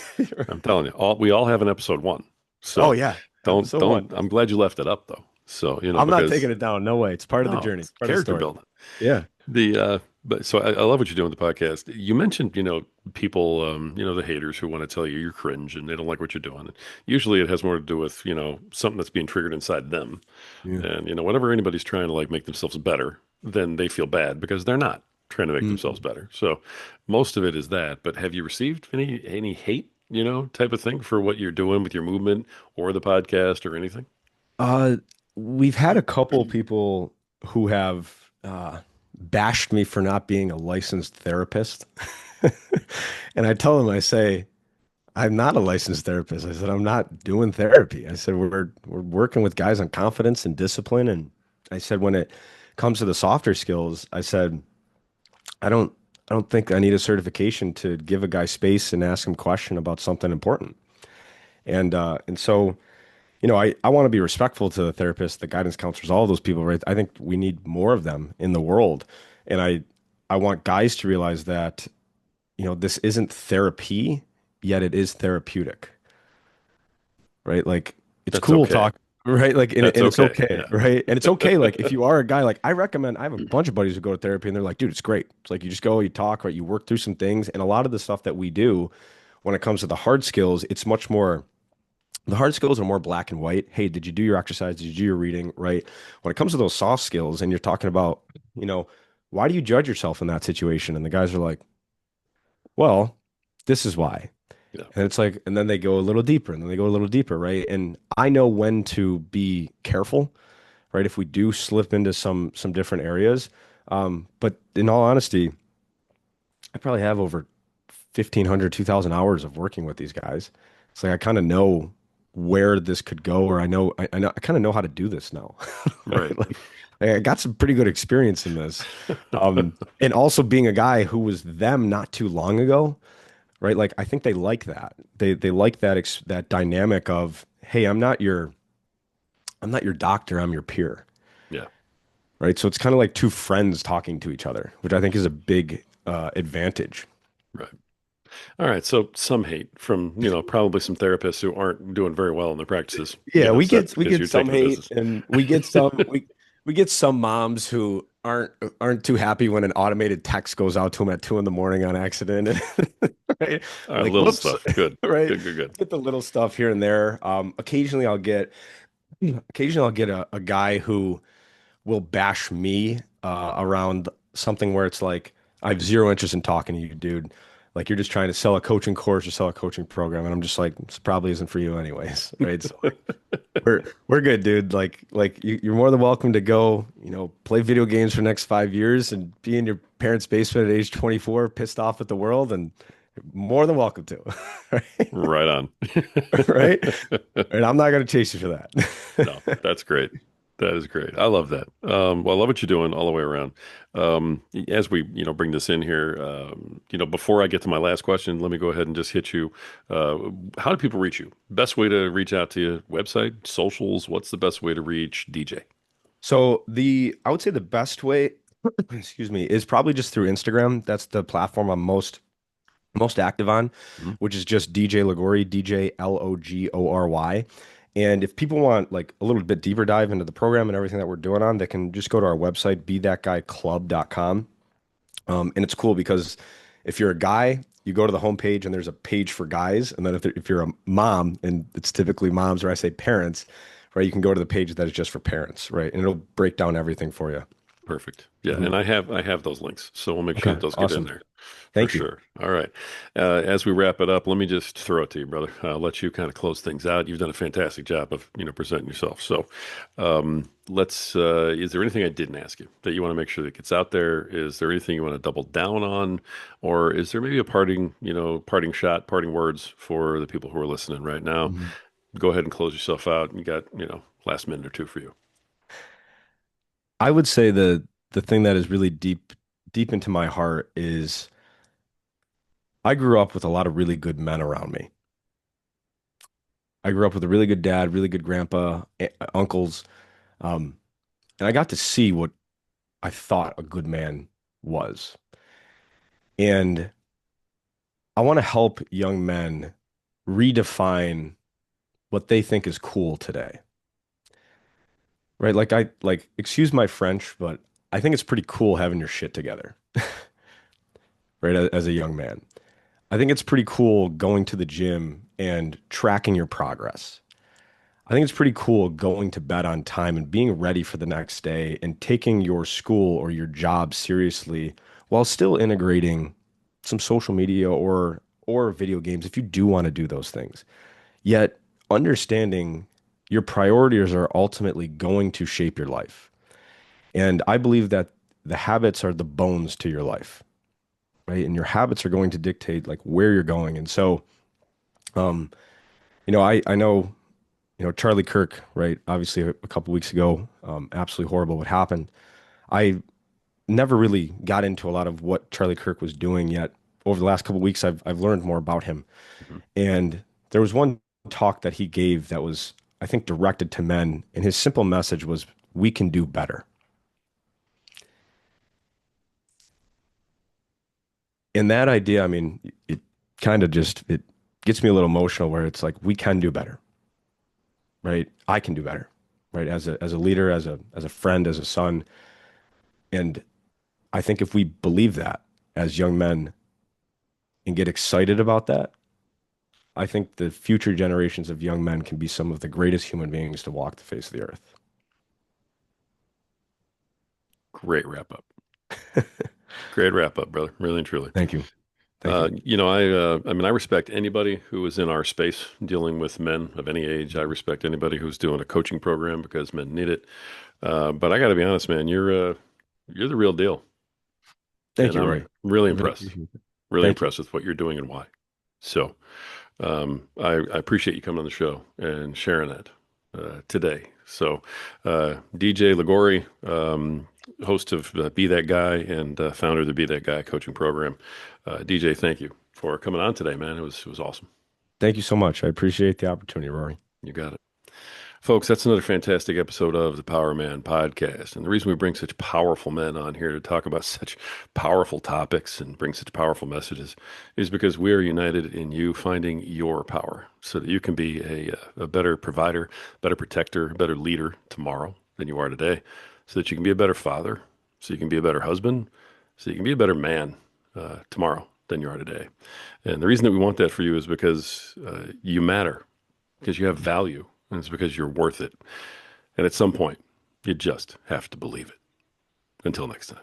I'm telling you, we all have an episode one. oh So yeah, don't episode one. don't I'm glad you left it up though. So, I'm not because taking it down. No way. It's part of the no, journey. it's It's part of the character story. building. Yeah. The but so I love what you're doing with the podcast. You mentioned, people the haters who want to tell you you're cringe and they don't like what you're doing. And usually it has more to do with, something that's being triggered inside them. Yeah. And whenever anybody's trying to like make themselves better, then they feel bad because they're not trying to make themselves Mm. better. So most of it is that. But have you received any hate, type of thing for what you're doing with your movement or the podcast or anything? Uh, we've had a couple people who have bashed me for not being a licensed therapist. And I tell them, I say, I'm not a licensed therapist. I said, I'm not doing therapy. I said, we're working with guys on confidence and discipline. And I said, when it comes to the softer skills, I said, I don't I don't think I need a certification to give a guy space and ask him a question about something important. And so I want to be respectful to the therapists, the guidance counselors, all those people, right? I think we need more of them in the world. And I want guys to realize that, this isn't therapy, yet it is therapeutic, right? Like it's That's cool okay. talk, right? Like, That's and it's okay. okay, Yeah. right? And it's okay. Like if you are a guy, like I have a bunch of buddies who go to therapy and they're like, dude, it's great. It's like you just go, you talk, right? You work through some things. And a lot of the stuff that we do when it comes to the hard skills, it's much more, the hard skills are more black and white. Hey, did you do your exercise? Did you do your reading? Right. When it comes to those soft skills and you're talking about, you know, why do you judge yourself in that situation? And the guys are like, well, this is why. Yeah. And it's like, and then they go a little deeper and then they go a little deeper, right? And I know when to be careful, right? If we do slip into some different areas. But in all honesty, I probably have over 1,500, 2,000 hours of working with these guys. It's like I kind of know where this could go, or I kind of know how to do this now. Right. Right? Like I got some pretty good experience in this. And also being a guy who was them not too long ago, right? Like I think they like that. They like that dynamic of, hey, I'm not your doctor, I'm your peer, Yeah. right? So it's kind of like two friends talking to each other, which I think is a big advantage. Right. All right. So some hate from, probably some therapists who aren't doing very well in their practices. Yeah, Is that we because get you're some taking the hate business? and we get some moms who aren't too happy when an automated text goes out to them at 2 in the morning on accident. Right? All right. Like, Little whoops, stuff. Good. right? Good, good, good. Get the little stuff here and there. Occasionally I'll get a guy who will bash me around something where it's like, I have zero interest in talking to you, dude. Like you're just trying to sell a coaching course or sell a coaching program, and I'm just like, this probably isn't for you anyways, right? So like, we're good, dude. Like you're more than welcome to go, play video games for the next 5 years and be in your parents' basement at age 24, pissed off at the world, and more than welcome to, right? Right on. Right? And I'm not gonna chase you for No, that. that's great. That is great. I love that. Well, I love what you're doing all the way around. As we, bring this in here, before I get to my last question, let me go ahead and just hit you. Uh, how do people reach you? Best way to reach out to you? Website, socials? What's the best way to reach DJ? So I would say the best way, excuse me, is probably just through Instagram. That's the platform I'm most active on, Mhm. which is just DJ Logory, DJLOGORY. And if people want like a little bit deeper dive into the program and everything that we're doing on, they can just go to our website, bethatguyclub.com. And it's cool because if you're a guy, you go to the homepage and there's a page for guys. And then if you're a mom, and it's typically moms or I say parents, right, you can go to the page that is just for parents, right? And it'll break down everything for you. Perfect. Yeah, Mhm. and I have those links, so we'll make sure Okay, that those get in awesome. there for Thank you. sure. All right. As we wrap it up, let me just throw it to you, brother. I'll let you kind of close things out. You've done a fantastic job of presenting yourself. So let's. Is there anything I didn't ask you that you want to make sure that gets out there? Is there anything you want to double down on, or is there maybe a parting shot, parting words for the people who are listening right now? Mhm. Go ahead and close yourself out. You got last minute or two for you. I would say the thing that is really deep into my heart is I grew up with a lot of really good men around me. I grew up with a really good dad, really good grandpa, uncles, um, and I got to see what I thought a good man was. And I want to help young men redefine what they think is cool today. Right? Excuse my French, but I think it's pretty cool having your shit together, right? As a young man. I think it's pretty cool going to the gym and tracking your progress. I think it's pretty cool going to bed on time and being ready for the next day and taking your school or your job seriously while still integrating some social media or video games if you do want to do those things. Yet understanding your priorities are ultimately going to shape your life. And I believe that the habits are the bones to your life, right? And your habits are going to dictate like where you're going. And so, um, I know, Charlie Kirk, right? Obviously, a couple weeks ago, absolutely horrible what happened. I never really got into a lot of what Charlie Kirk was doing yet. Over the last couple weeks, I've learned more about him. Mhm. And there was one talk that he gave that was I think, directed to men. And his simple message was, we can do better. And that idea, I mean, it kind of just, it gets me a little emotional where it's like, we can do better, right? I can do better, right? As a leader, as a friend, as a son. And I think if we believe that as young men and get excited about that, I think the future generations of young men can be some of the greatest human beings to walk the face of the earth. Great wrap up. Great wrap up, brother. Really and truly. Thank you. Thank you. I mean, I respect anybody who is in our space dealing with men of any age. I respect anybody who's doing a coaching program because men need it. But I got to be honest, man, you're the real deal, Thank and you, I'm Roy. really I really impressed. appreciate it. Really Thank you. impressed with what you're doing and why. So, I appreciate you coming on the show and sharing that today. So, DJ Logory, host of Be That Guy and founder of the Be That Guy coaching program. DJ, thank you for coming on today, man. It was awesome. Thank you so much. I appreciate the opportunity, Rory. You got it. Folks, that's another fantastic episode of the Power Man podcast. And the reason we bring such powerful men on here to talk about such powerful topics and bring such powerful messages is because we are united in you finding your power so that you can be a better provider, better protector, better leader tomorrow than you are today, so that you can be a better father, so you can be a better husband, so you can be a better man tomorrow than you are today. And the reason that we want that for you is because you matter, because you have value, and it's because you're worth it. And at some point, you just have to believe it. Until next time.